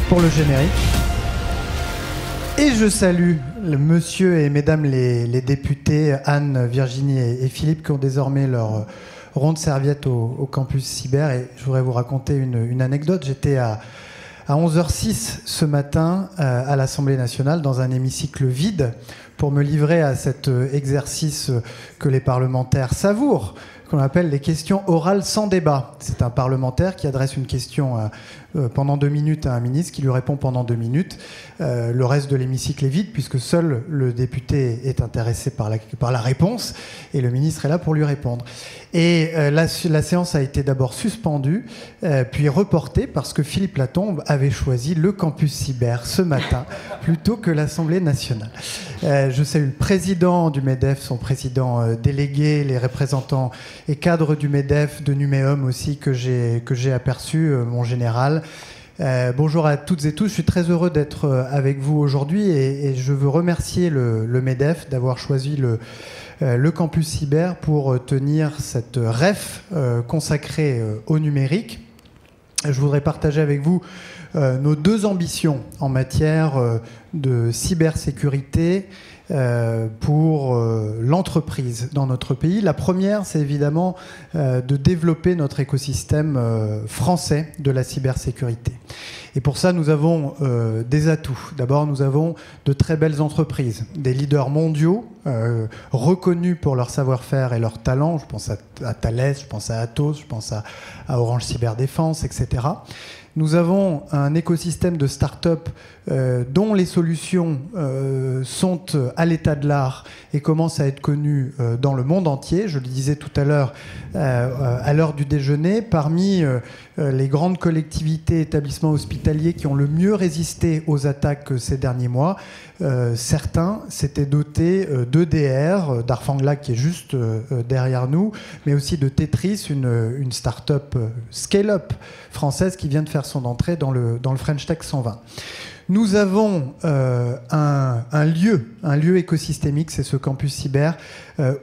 pour le générique. Et je salue le monsieur et mesdames les députés Anne, Virginie et Philippe qui ont désormais leur ronde serviette au campus cyber. Et je voudrais vous raconter une anecdote. J'étais à 11h06 ce matin à l'Assemblée nationale dans un hémicycle vide pour me livrer à cet exercice que les parlementaires savourent, qu'on appelle les questions orales sans débat. C'est un parlementaire qui adresse une question pendant 2 minutes à un ministre, qui lui répond pendant 2 minutes. Le reste de l'hémicycle est vide, puisque seul le député est intéressé par la réponse, et le ministre est là pour lui répondre. Et la séance a été d'abord suspendue, puis reportée, parce que Philippe Latombe avait choisi le campus cyber ce matin, plutôt que l'Assemblée nationale. Je salue le président du MEDEF, son président délégué, les représentants et cadres du MEDEF, de Numéum aussi, que j'ai aperçu, mon général. Bonjour à toutes et tous, je suis très heureux d'être avec vous aujourd'hui et je veux remercier le MEDEF d'avoir choisi le campus cyber pour tenir cette REF consacrée au numérique. Je voudrais partager avec vous nos 2 ambitions en matière de cybersécurité pour l'entreprise dans notre pays. La première, c'est évidemment de développer notre écosystème français de la cybersécurité. Et pour ça, nous avons des atouts. D'abord, nous avons de très belles entreprises, des leaders mondiaux reconnus pour leur savoir-faire et leur talent. Je pense à Thales, je pense à Atos, je pense à Orange Cyberdéfense, etc. Nous avons un écosystème de start-up dont les solutions sont à l'état de l'art et commencent à être connues dans le monde entier. Je le disais tout à l'heure, à l'heure du déjeuner, parmi les grandes collectivités, établissements hospitaliers qui ont le mieux résisté aux attaques ces derniers mois, certains s'étaient dotés d'EDR, d'Arfangla qui est juste derrière nous, mais aussi de Tetris, une start-up scale-up française qui vient de faire son entrée dans le French Tech 120. Nous avons un lieu écosystémique, c'est ce campus cyber,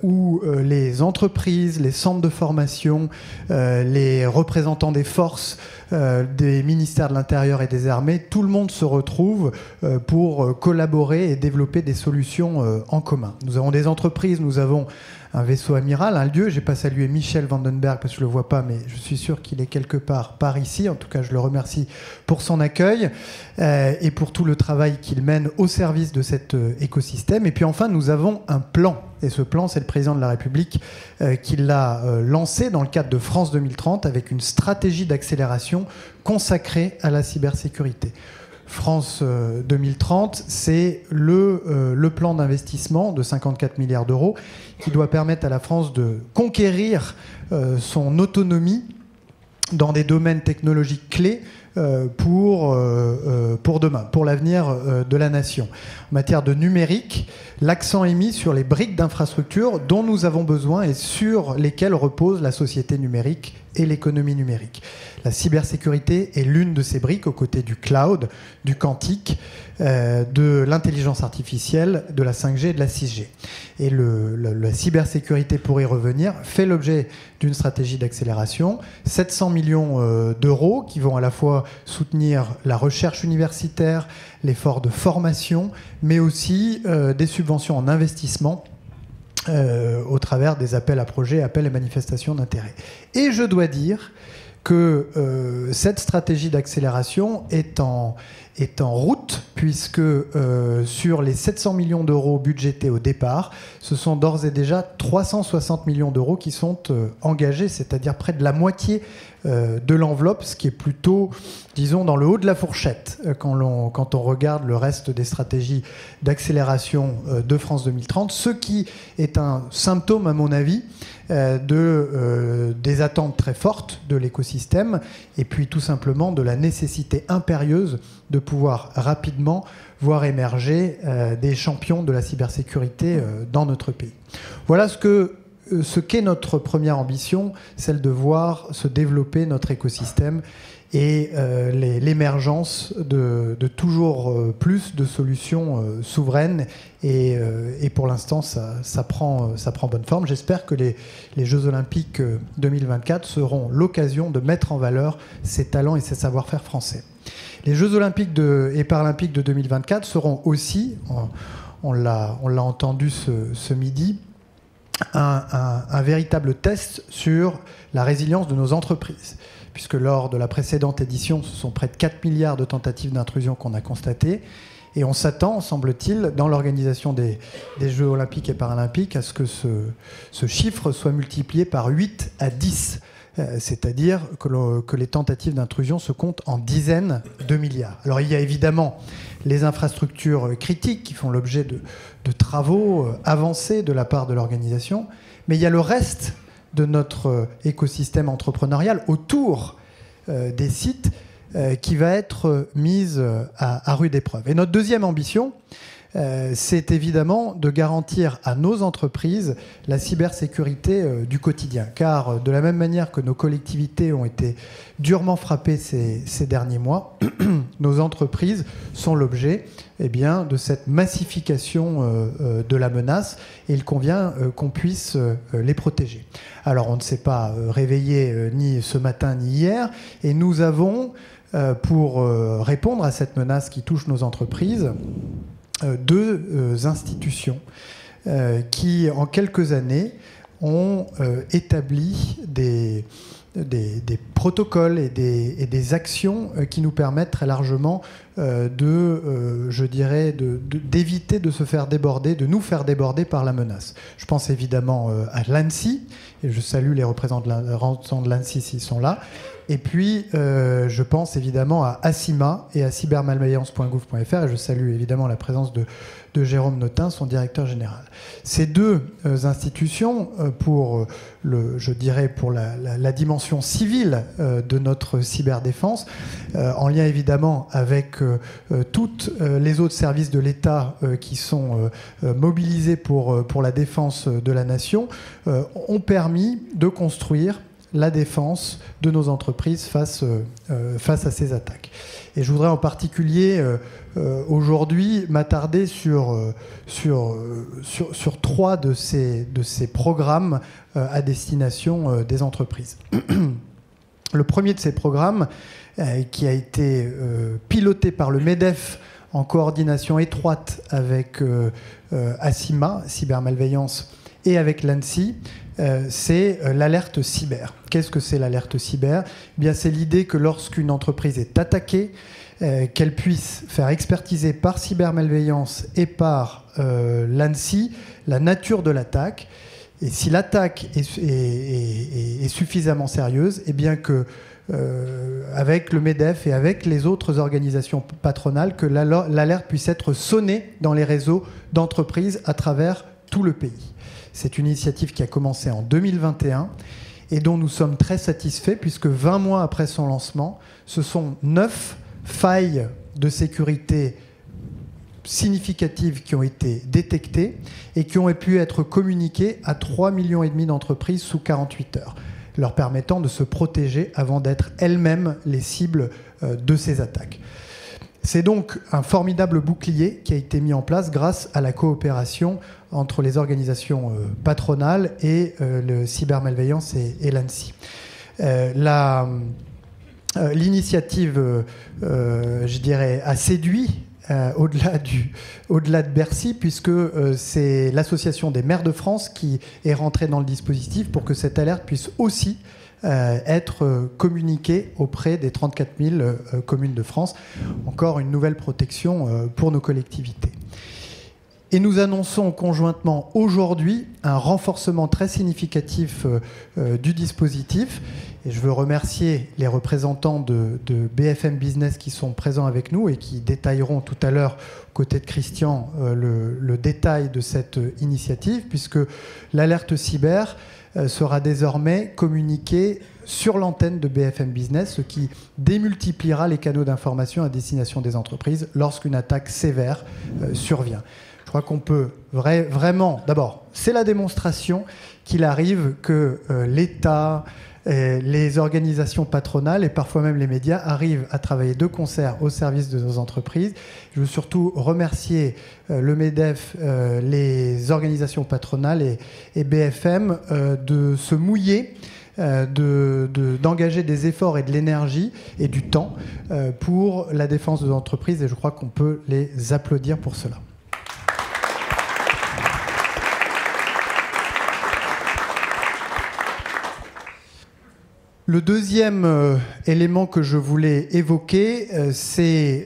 où les entreprises, les centres de formation, les représentants des forces, des ministères de l'Intérieur et des armées, tout le monde se retrouve pour collaborer et développer des solutions en commun. Nous avons des entreprises, nous avons un vaisseau amiral, un lieu. Je n'ai pas salué Michel Vandenberg parce que je ne le vois pas, mais je suis sûr qu'il est quelque part par ici. En tout cas, je le remercie pour son accueil et pour tout le travail qu'il mène au service de cet écosystème. Et puis enfin, nous avons un plan. Et ce plan, c'est le président de la République qui l'a lancé dans le cadre de France 2030 avec une stratégie d'accélération consacrée à la cybersécurité. France 2030, c'est le plan d'investissement de 54 milliards d'euros qui doit permettre à la France de conquérir son autonomie dans des domaines technologiques clés pour demain, pour l'avenir de la nation. En matière de numérique, l'accent est mis sur les briques d'infrastructures dont nous avons besoin et sur lesquelles repose la société numérique et l'économie numérique. La cybersécurité est l'une de ces briques aux côtés du cloud, du quantique, de l'intelligence artificielle, de la 5G et de la 6G. Et la cybersécurité, pour y revenir, fait l'objet d'une stratégie d'accélération. 700 millions d'euros qui vont à la fois soutenir la recherche universitaire, l'effort de formation, mais aussi des subventions en investissement au travers des appels à projets, appels et manifestations d'intérêt. Et je dois dire que cette stratégie d'accélération est en route, puisque sur les 700 millions d'euros budgétés au départ, ce sont d'ores et déjà 360 millions d'euros qui sont engagés, c'est-à-dire près de la moitié de l'enveloppe, ce qui est plutôt, disons, dans le haut de la fourchette quand on regarde le reste des stratégies d'accélération de France 2030, ce qui est un symptôme, à mon avis, des attentes très fortes de l'écosystème et puis tout simplement de la nécessité impérieuse de pouvoir rapidement voir émerger des champions de la cybersécurité dans notre pays. Voilà ce qu'est notre première ambition, celle de voir se développer notre écosystème et l'émergence de toujours plus de solutions souveraines. Et pour l'instant, ça prend bonne forme. J'espère que les Jeux Olympiques 2024 seront l'occasion de mettre en valeur ces talents et ces savoir-faire français. Les Jeux Olympiques et Paralympiques de 2024 seront aussi, on l'a entendu ce midi, un véritable test sur la résilience de nos entreprises. Puisque lors de la précédente édition, ce sont près de 4 milliards de tentatives d'intrusion qu'on a constatées. Et on s'attend, semble-t-il, dans l'organisation des Jeux Olympiques et Paralympiques, à ce que ce chiffre soit multiplié par 8 à 10. C'est-à-dire que les tentatives d'intrusion se comptent en dizaines de milliards. Alors il y a évidemment les infrastructures critiques qui font l'objet de travaux avancés de la part de l'organisation, mais il y a le reste de notre écosystème entrepreneurial autour des sites qui va être mise à rude épreuve. Et notre deuxième ambition, c'est évidemment de garantir à nos entreprises la cybersécurité du quotidien. Car de la même manière que nos collectivités ont été durement frappées ces derniers mois, nos entreprises sont l'objet de cette massification de la menace et il convient qu'on puisse les protéger. Alors on ne s'est pas réveillé ni ce matin ni hier et nous avons, pour répondre à cette menace qui touche nos entreprises, deux institutions qui, en quelques années, ont établi des protocoles et des actions qui nous permettent très largement d'éviter de se faire déborder, de nous faire déborder par la menace. Je pense évidemment à l'ANSSI, et je salue les représentants de l'ANSSI s'ils sont là. Et puis, je pense évidemment à ACIMA et à cybermalveillance.gouv.fr, et je salue évidemment la présence de Jérôme Notin, son directeur général. Ces deux institutions, pour la dimension civile de notre cyberdéfense, en lien évidemment avec tous les autres services de l'État qui sont mobilisés pour la défense de la nation, ont permis de construire la défense de nos entreprises face à ces attaques. Et je voudrais en particulier aujourd'hui m'attarder sur trois de ces programmes à destination des entreprises. Le premier de ces programmes, qui a été piloté par le MEDEF en coordination étroite avec ACIMA, cybermalveillance, et avec l'ANSSI, c'est l'alerte cyber. Qu'est-ce que c'est l'alerte cyber ? Eh bien, c'est l'idée que lorsqu'une entreprise est attaquée, qu'elle puisse faire expertiser par cybermalveillance et par l'ANSSI la nature de l'attaque. Et si l'attaque est suffisamment sérieuse, eh bien que avec le MEDEF et avec les autres organisations patronales, que l'alerte puisse être sonnée dans les réseaux d'entreprises à travers tout le pays. C'est une initiative qui a commencé en 2021 et dont nous sommes très satisfaits puisque 20 mois après son lancement, ce sont 9 failles de sécurité significatives qui ont été détectées et qui ont pu être communiquées à 3,5 millions d'entreprises sous 48 heures, leur permettant de se protéger avant d'être elles-mêmes les cibles de ces attaques. C'est donc un formidable bouclier qui a été mis en place grâce à la coopération entre les organisations patronales et le cybermalveillance et l'ANSSI. L'initiative, je dirais, a séduit au-delà de Bercy, puisque c'est l'Association des maires de France qui est rentrée dans le dispositif pour que cette alerte puisse aussi être communiquée auprès des 34 000 communes de France. Encore une nouvelle protection pour nos collectivités. Et nous annonçons conjointement aujourd'hui un renforcement très significatif du dispositif. Et je veux remercier les représentants de BFM Business qui sont présents avec nous et qui détailleront tout à l'heure, aux côtés de Christian, le détail de cette initiative, puisque l'alerte cyber sera désormais communiquée sur l'antenne de BFM Business, ce qui démultipliera les canaux d'information à destination des entreprises lorsqu'une attaque sévère survient. Je crois qu'on peut vraiment... D'abord, c'est la démonstration qu'il arrive que l'État, les organisations patronales et parfois même les médias arrivent à travailler de concert au service de nos entreprises. Je veux surtout remercier le MEDEF, les organisations patronales et BFM de se mouiller d'engager des efforts et de l'énergie et du temps pour la défense de l'entreprise, et je crois qu'on peut les applaudir pour cela. Le deuxième élément que je voulais évoquer, c'est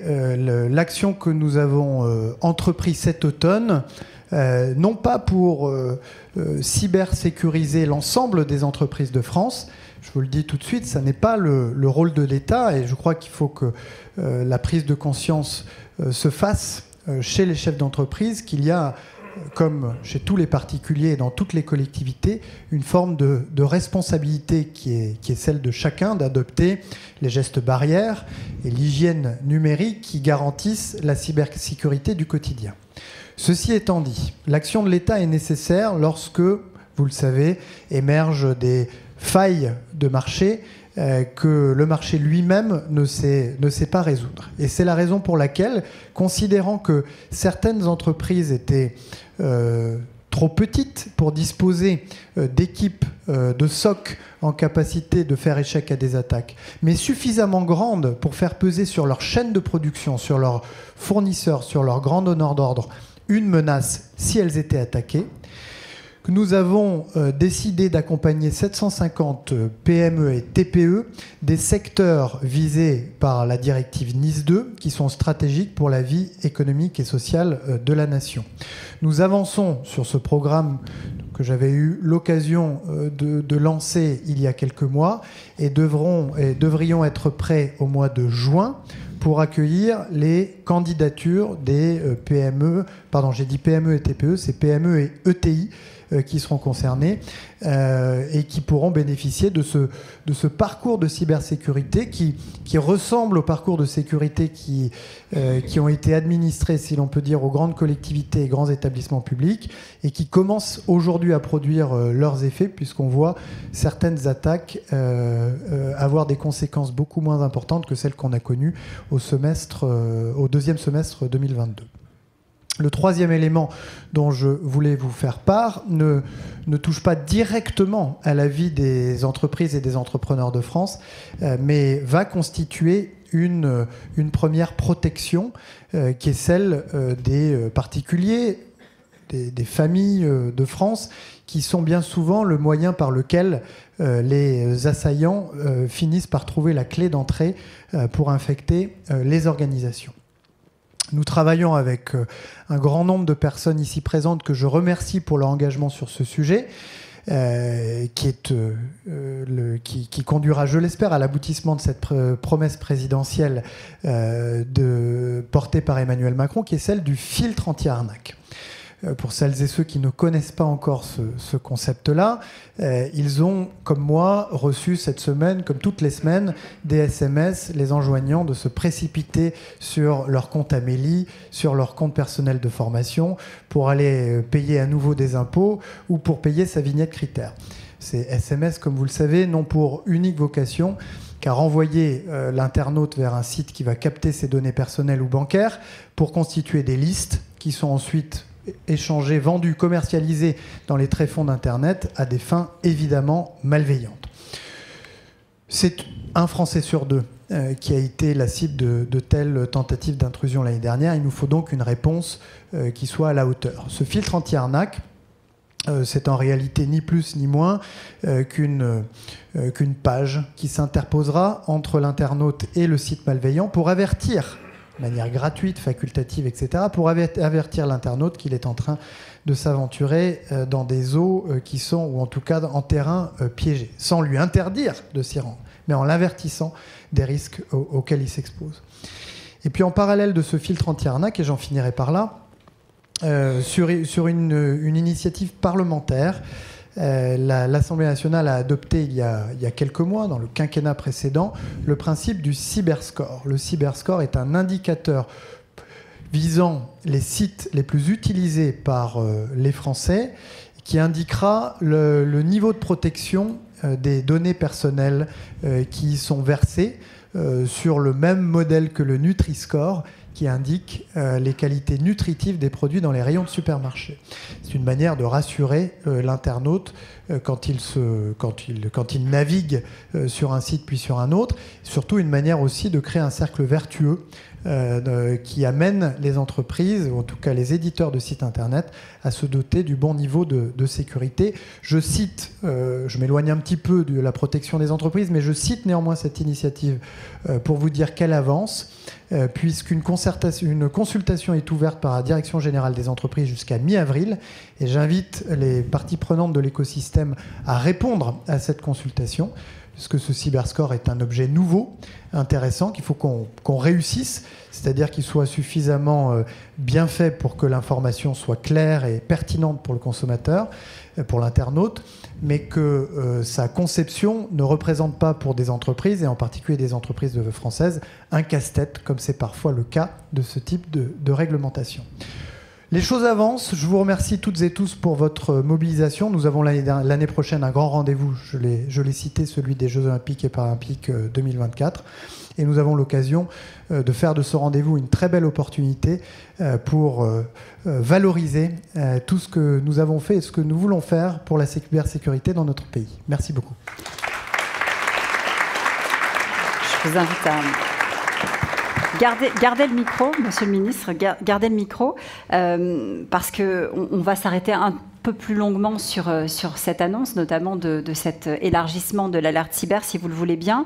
l'action que nous avons entreprise cet automne, non pas pour cybersécuriser l'ensemble des entreprises de France. Je vous le dis tout de suite, ça n'est pas le rôle de l'État, et je crois qu'il faut que la prise de conscience se fasse chez les chefs d'entreprise, qu'il y a, comme chez tous les particuliers et dans toutes les collectivités, une forme de responsabilité qui est celle de chacun d'adopter les gestes barrières et l'hygiène numérique qui garantissent la cybersécurité du quotidien. Ceci étant dit, l'action de l'État est nécessaire lorsque, vous le savez, émergent des failles de marché que le marché lui-même ne sait pas résoudre. Et c'est la raison pour laquelle, considérant que certaines entreprises étaient trop petites pour disposer d'équipes de SOC en capacité de faire échec à des attaques, mais suffisamment grandes pour faire peser sur leur chaîne de production, sur leurs fournisseurs, sur leur grand donneur d'ordre, une menace si elles étaient attaquées, que nous avons décidé d'accompagner 750 PME et TPE des secteurs visés par la directive Nice 2 qui sont stratégiques pour la vie économique et sociale de la nation. Nous avançons sur ce programme que j'avais eu l'occasion de lancer il y a quelques mois et devrions être prêts au mois de juin pour accueillir les candidatures des PME, pardon, j'ai dit PME et TPE, c'est PME et ETI qui seront concernés et qui pourront bénéficier de ce parcours de cybersécurité qui ressemble au parcours de sécurité qui ont été administrés, si l'on peut dire, aux grandes collectivités et grands établissements publics et qui commencent aujourd'hui à produire leurs effets, puisqu'on voit certaines attaques avoir des conséquences beaucoup moins importantes que celles qu'on a connues au deuxième semestre 2022. Le troisième élément dont je voulais vous faire part ne touche pas directement à la vie des entreprises et des entrepreneurs de France, mais va constituer une première protection qui est celle des particuliers, des familles de France, qui sont bien souvent le moyen par lequel les assaillants finissent par trouver la clé d'entrée pour infecter les organisations. Nous travaillons avec un grand nombre de personnes ici présentes que je remercie pour leur engagement sur ce sujet, qui conduira, je l'espère, à l'aboutissement de cette promesse présidentielle portée par Emmanuel Macron, qui est celle du filtre anti-arnaque. Pour celles et ceux qui ne connaissent pas encore ce concept-là, ils ont, comme moi, reçu cette semaine, comme toutes les semaines, des SMS les enjoignant de se précipiter sur leur compte Amélie, sur leur compte personnel de formation, pour aller payer à nouveau des impôts ou pour payer sa vignette critère. Ces SMS, comme vous le savez, n'ont pour unique vocation qu'à renvoyer l'internaute vers un site qui va capter ses données personnelles ou bancaires pour constituer des listes qui sont ensuite échangés, vendus, commercialisés dans les tréfonds d'Internet à des fins évidemment malveillantes. C'est un Français sur deux qui a été la cible de telles tentatives d'intrusion l'année dernière. Il nous faut donc une réponse qui soit à la hauteur. Ce filtre anti-arnaque, c'est en réalité ni plus ni moins qu'une page qui s'interposera entre l'internaute et le site malveillant pour avertir, de manière gratuite, facultative, etc., pour avertir l'internaute qu'il est en train de s'aventurer dans des eaux qui sont, ou en tout cas en terrain piégé, sans lui interdire de s'y rendre, mais en l'avertissant des risques auxquels il s'expose. Et puis en parallèle de ce filtre anti-arnaque, et j'en finirai par là, sur une initiative parlementaire, l'Assemblée nationale a adopté il y a quelques mois, dans le quinquennat précédent, le principe du cyberscore. Le cyberscore est un indicateur visant les sites les plus utilisés par les Français, qui indiquera le niveau de protection des données personnelles qui y sont versées sur le même modèle que le Nutri-Score, qui indique les qualités nutritives des produits dans les rayons de supermarché. C'est une manière de rassurer l'internaute quand ils naviguent sur un site puis sur un autre. Surtout une manière aussi de créer un cercle vertueux qui amène les entreprises, ou en tout cas les éditeurs de sites internet, à se doter du bon niveau de sécurité. Je cite, je m'éloigne un petit peu de la protection des entreprises, mais je cite néanmoins cette initiative pour vous dire qu'elle avance, puisqu'une consultation est ouverte par la Direction générale des entreprises jusqu'à mi-avril, et j'invite les parties prenantes de l'écosystème à répondre à cette consultation, puisque ce cyberscore est un objet nouveau, intéressant, qu'il faut qu'on réussisse, c'est-à-dire qu'il soit suffisamment bien fait pour que l'information soit claire et pertinente pour le consommateur, pour l'internaute, mais que sa conception ne représente pas pour des entreprises, et en particulier des entreprises françaises, un casse-tête, comme c'est parfois le cas de ce type de réglementation. Les choses avancent. Je vous remercie toutes et tous pour votre mobilisation. Nous avons l'année prochaine un grand rendez-vous, je l'ai cité, celui des Jeux Olympiques et Paralympiques 2024. Et nous avons l'occasion de faire de ce rendez-vous une très belle opportunité pour valoriser tout ce que nous avons fait et ce que nous voulons faire pour la cybersécurité dans notre pays. Merci beaucoup. Je vous invite à... Gardez le micro, Monsieur le Ministre, gardez le micro, parce qu'on va s'arrêter un peu plus longuement sur cette annonce, notamment de cet élargissement de l'alerte cyber, si vous le voulez bien.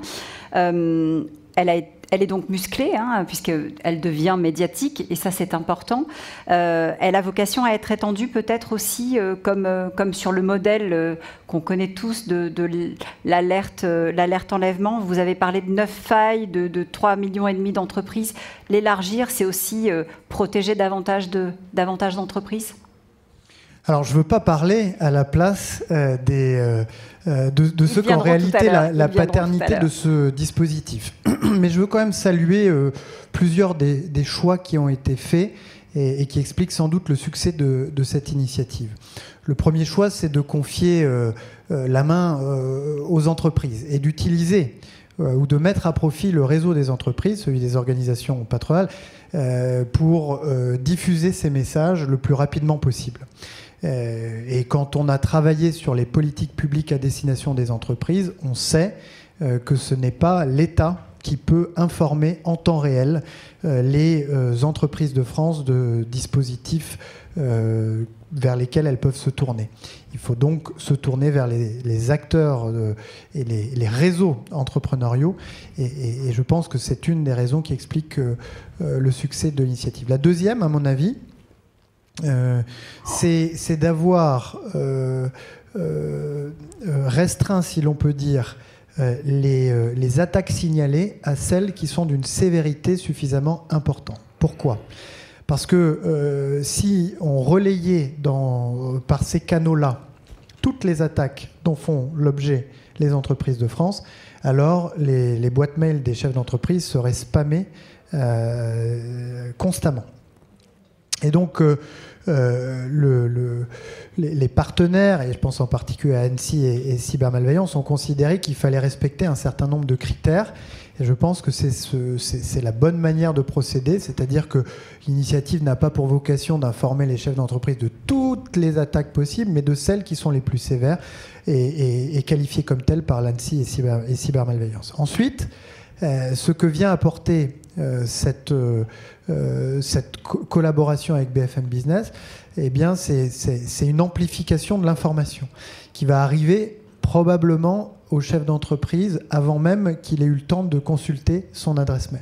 Elle est donc musclée, hein, puisqu'elle devient médiatique, et ça c'est important. Elle a vocation à être étendue peut-être aussi, comme sur le modèle qu'on connaît tous de l'alerte enlèvement. Vous avez parlé de 9 failles, de 3,5 millions d'entreprises. L'élargir, c'est aussi protéger davantage d'entreprises ? Alors, je ne veux pas parler à la place de ceux qui ont en réalité la paternité de ce dispositif. Mais je veux quand même saluer plusieurs des choix qui ont été faits et qui expliquent sans doute le succès de cette initiative. Le premier choix, c'est de confier la main aux entreprises et d'utiliser ou de mettre à profit le réseau des entreprises, celui des organisations patronales, pour diffuser ces messages le plus rapidement possible. Et quand on a travaillé sur les politiques publiques à destination des entreprises, on sait que ce n'est pas l'État qui peut informer en temps réel les entreprises de France de dispositifs vers lesquels elles peuvent se tourner. Il faut donc se tourner vers les acteurs et les réseaux entrepreneuriaux, et je pense que c'est une des raisons qui explique le succès de l'initiative. La deuxième, à mon avis, c'est d'avoir restreint, si l'on peut dire, les attaques signalées à celles qui sont d'une sévérité suffisamment importante. Pourquoi ? Parce que si on relayait par ces canaux-là toutes les attaques dont font l'objet les entreprises de France, alors les boîtes mail des chefs d'entreprise seraient spammées constamment. Et donc, les partenaires, et je pense en particulier à Annecy et Cybermalveillance, ont considéré qu'il fallait respecter un certain nombre de critères. Et je pense que c'est la bonne manière de procéder, c'est-à-dire que l'initiative n'a pas pour vocation d'informer les chefs d'entreprise de toutes les attaques possibles, mais de celles qui sont les plus sévères et qualifiées comme telles par l'Annecy et Cybermalveillance. Ensuite, ce que vient apporter cette collaboration avec BFM Business, eh bien, c'est une amplification de l'information qui va arriver probablement au chef d'entreprise avant même qu'il ait eu le temps de consulter son adresse mail.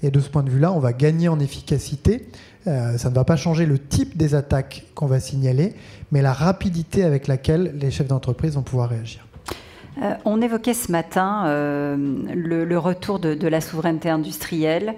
Et de ce point de vue-là, on va gagner en efficacité. Ça ne va pas changer le type des attaques qu'on va signaler, mais la rapidité avec laquelle les chefs d'entreprise vont pouvoir réagir. On évoquait ce matin le retour de la souveraineté industrielle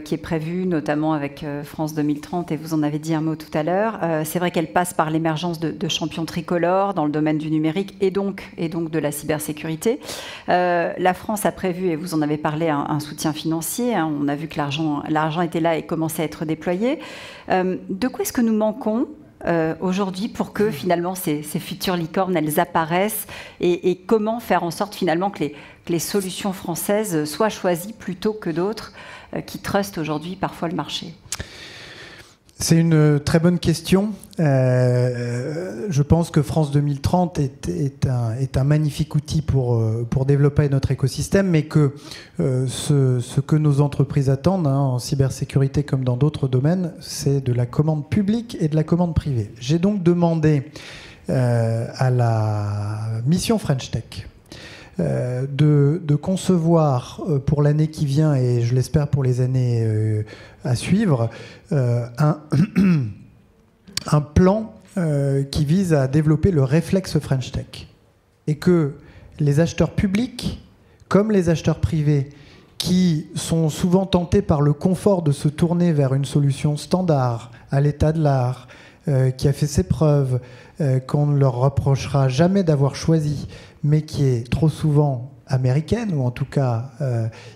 qui est prévue notamment avec France 2030, et vous en avez dit un mot tout à l'heure. C'est vrai qu'elle passe par l'émergence de champions tricolores dans le domaine du numérique et donc de la cybersécurité. La France a prévu, et vous en avez parlé, un soutien financier. Hein. On a vu que l'argent était là et commençait à être déployé. De quoi est-ce que nous manquons aujourd'hui pour que finalement ces futures licornes elles apparaissent, et comment faire en sorte finalement que les solutions françaises soient choisies plutôt que d'autres qui trustent aujourd'hui parfois le marché? C'est une très bonne question. Je pense que France 2030 est un magnifique outil pour développer notre écosystème, mais que ce que nos entreprises attendent, en cybersécurité comme dans d'autres domaines, c'est de la commande publique et de la commande privée. J'ai donc demandé à la mission French Tech de concevoir pour l'année qui vient, et je l'espère pour les années à suivre, un plan qui vise à développer le réflexe French Tech. Et que les acheteurs publics, comme les acheteurs privés, qui sont souvent tentés par le confort de se tourner vers une solution standard, à l'état de l'art, qui a fait ses preuves, qu'on ne leur reprochera jamais d'avoir choisi, mais qui est trop souvent américaine, ou en tout cas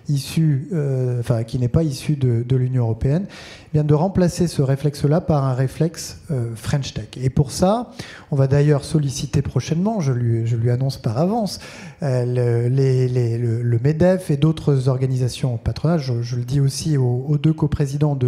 qui n'est pas issue de l'Union européenne, bien de remplacer ce réflexe-là par un réflexe French Tech. Et pour ça, on va d'ailleurs solliciter prochainement, je lui annonce par avance, le MEDEF et d'autres organisations patronales, je le dis aussi aux deux coprésidents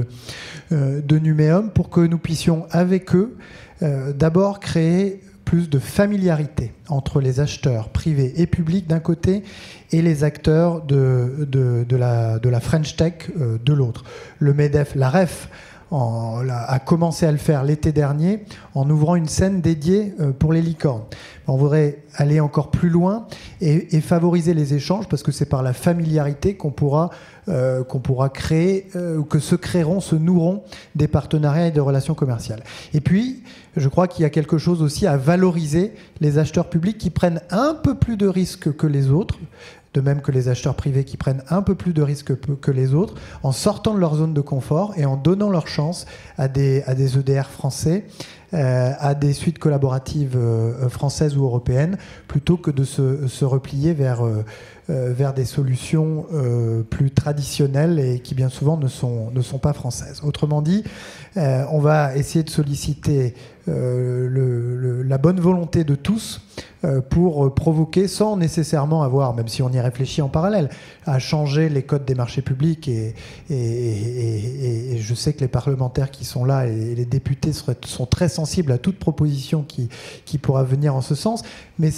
de Numéum, pour que nous puissions avec eux d'abord créer plus de familiarité entre les acheteurs privés et publics d'un côté et les acteurs de la French Tech de l'autre. Le MEDEF, la REF, a commencé à le faire l'été dernier en ouvrant une scène dédiée pour les licornes. On voudrait aller encore plus loin et favoriser les échanges, parce que c'est par la familiarité qu'on pourra créer, ou que se nourront des partenariats et des relations commerciales. Et puis, je crois qu'il y a quelque chose aussi à valoriser les acheteurs publics qui prennent un peu plus de risques que les autres, de même que les acheteurs privés qui prennent un peu plus de risques que les autres, en sortant de leur zone de confort et en donnant leur chance à des EDR français, à des suites collaboratives françaises ou européennes, plutôt que de se replier vers des solutions plus traditionnelles et qui bien souvent ne sont pas françaises. Autrement dit, on va essayer de solliciter la bonne volonté de tous pour provoquer, sans nécessairement avoir, même si on y réfléchit en parallèle, à changer les codes des marchés publics, et je sais que les parlementaires qui sont là et les députés sont très sensibles à toute proposition qui pourra venir en ce sens, mais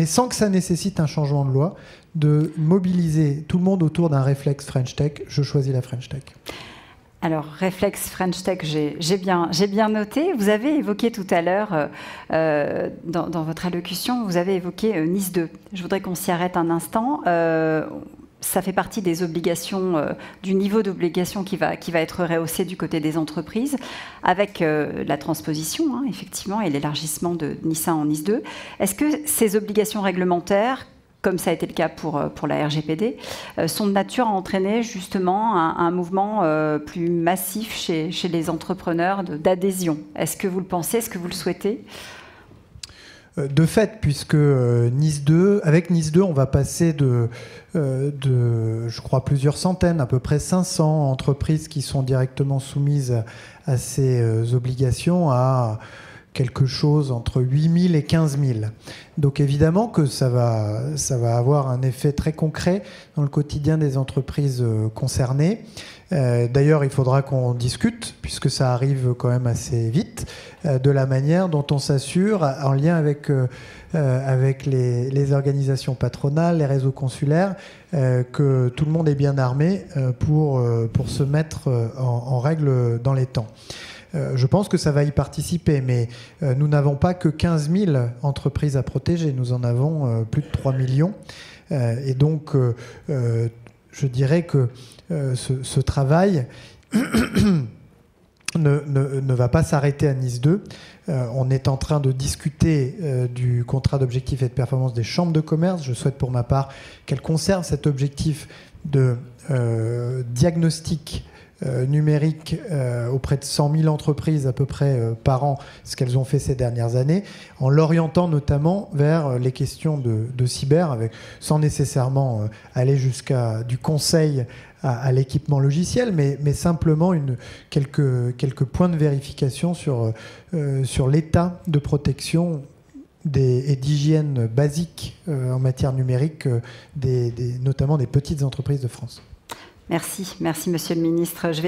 sans que ça nécessite un changement de loi, de mobiliser tout le monde autour d'un réflexe French Tech. Je choisis la French Tech. Alors, réflexe French Tech, j'ai bien noté. Vous avez évoqué tout à l'heure, dans votre allocution, vous avez évoqué Nice 2. Je voudrais qu'on s'y arrête un instant. Ça fait partie des obligations, du niveau d'obligation qui va être rehaussé du côté des entreprises, avec la transposition, effectivement, et l'élargissement de Nice 1 en Nice 2. Est-ce que ces obligations réglementaires, comme ça a été le cas pour la RGPD, sont de nature à entraîner justement un mouvement plus massif chez les entrepreneurs d'adhésion? Est-ce que vous le pensez? Est-ce que vous le souhaitez? De fait, puisque avec Nice 2, on va passer de je crois, plusieurs centaines, à peu près 500 entreprises qui sont directement soumises à ces obligations, à quelque chose entre 8 000 et 15 000. Donc évidemment que ça va avoir un effet très concret dans le quotidien des entreprises concernées. D'ailleurs, il faudra qu'on discute, puisque ça arrive quand même assez vite, de la manière dont on s'assure, en lien avec les organisations patronales, les réseaux consulaires, que tout le monde est bien armé pour se mettre en règle dans les temps. Je pense que ça va y participer, mais nous n'avons pas que 15 000 entreprises à protéger, nous en avons plus de 3 millions. Et donc, je dirais que ce travail ne va pas s'arrêter à Nice 2. On est en train de discuter du contrat d'objectifs et de performance des chambres de commerce. Je souhaite pour ma part qu'elles conservent cet objectif de diagnostic numérique auprès de 100 000 entreprises à peu près par an, ce qu'elles ont fait ces dernières années, en l'orientant notamment vers les questions de cyber, sans nécessairement aller jusqu'à du conseil à l'équipement logiciel, mais simplement quelques points de vérification sur l'état de protection et d'hygiène basique en matière numérique, notamment des petites entreprises de France. Merci, Monsieur le Ministre. Je